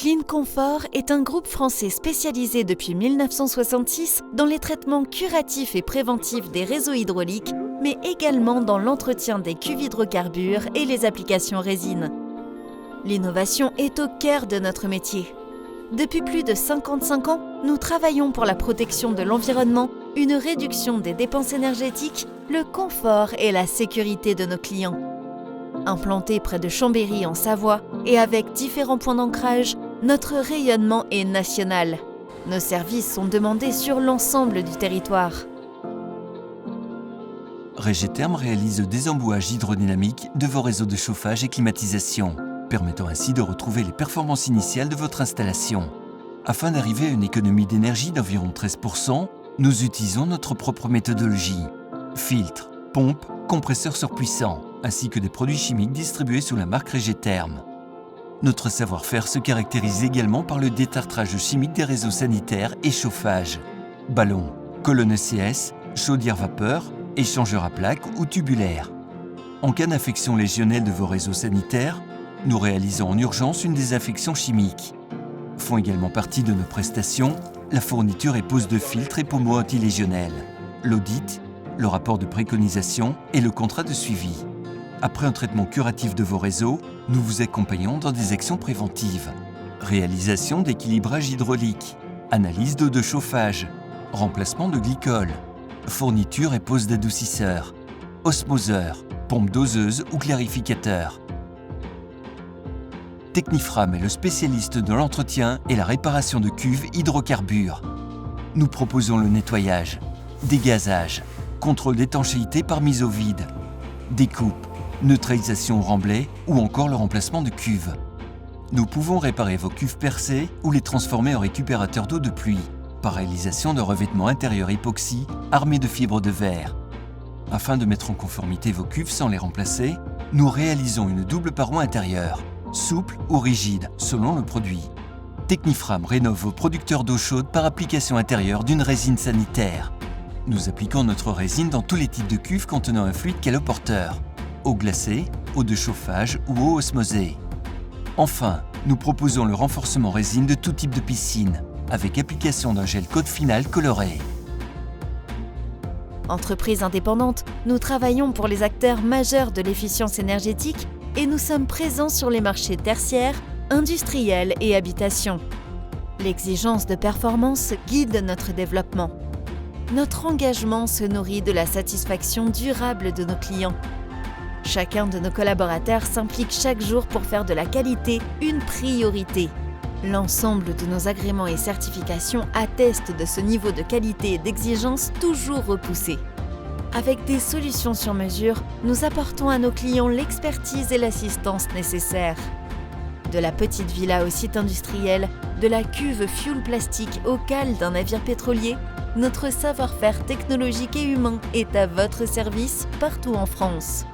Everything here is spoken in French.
Clean Comfort est un groupe français spécialisé depuis 1966 dans les traitements curatifs et préventifs des réseaux hydrauliques, mais également dans l'entretien des cuves hydrocarbures et les applications résine. L'innovation est au cœur de notre métier. Depuis plus de 55 ans, nous travaillons pour la protection de l'environnement, une réduction des dépenses énergétiques, le confort et la sécurité de nos clients. Implanté près de Chambéry en Savoie et avec différents points d'ancrage, notre rayonnement est national. Nos services sont demandés sur l'ensemble du territoire. Régétherm réalise le désembouage hydrodynamique de vos réseaux de chauffage et climatisation, permettant ainsi de retrouver les performances initiales de votre installation. Afin d'arriver à une économie d'énergie d'environ 13%, nous utilisons notre propre méthodologie. Filtres, pompes, compresseurs surpuissants, ainsi que des produits chimiques distribués sous la marque Régétherm. Notre savoir-faire se caractérise également par le détartrage chimique des réseaux sanitaires et chauffage. Ballons, colonnes ECS, chaudières vapeur, échangeurs à plaques ou tubulaires. En cas d'infection légionnelle de vos réseaux sanitaires, nous réalisons en urgence une désinfection chimique. Font également partie de nos prestations la fourniture et pose de filtres et pommeaux antilégionnels, l'audit, le rapport de préconisation et le contrat de suivi. Après un traitement curatif de vos réseaux, nous vous accompagnons dans des actions préventives. Réalisation d'équilibrage hydraulique, analyse d'eau de chauffage, remplacement de glycol, fourniture et pose d'adoucisseurs, osmoseur, pompe doseuse ou clarificateur. Technifram est le spécialiste de l'entretien et la réparation de cuves hydrocarbures. Nous proposons le nettoyage, dégazage, contrôle d'étanchéité par mise au vide, découpe, neutralisation au remblai ou encore le remplacement de cuves. Nous pouvons réparer vos cuves percées ou les transformer en récupérateurs d'eau de pluie par réalisation de revêtements intérieurs époxy armés de fibres de verre. Afin de mettre en conformité vos cuves sans les remplacer, nous réalisons une double paroi intérieure, souple ou rigide selon le produit. Technifram rénove vos producteurs d'eau chaude par application intérieure d'une résine sanitaire. Nous appliquons notre résine dans tous les types de cuves contenant un fluide caloporteur, eau glacée, eau de chauffage ou eau osmosée. Enfin, nous proposons le renforcement résine de tout type de piscine, avec application d'un gel code final coloré. Entreprise indépendante, nous travaillons pour les acteurs majeurs de l'efficience énergétique et nous sommes présents sur les marchés tertiaires, industriels et habitation. L'exigence de performance guide notre développement. Notre engagement se nourrit de la satisfaction durable de nos clients. Chacun de nos collaborateurs s'implique chaque jour pour faire de la qualité une priorité. L'ensemble de nos agréments et certifications attestent de ce niveau de qualité et d'exigence toujours repoussé. Avec des solutions sur mesure, nous apportons à nos clients l'expertise et l'assistance nécessaires. De la petite villa au site industriel, de la cuve fuel plastique au cale d'un navire pétrolier, notre savoir-faire technologique et humain est à votre service partout en France.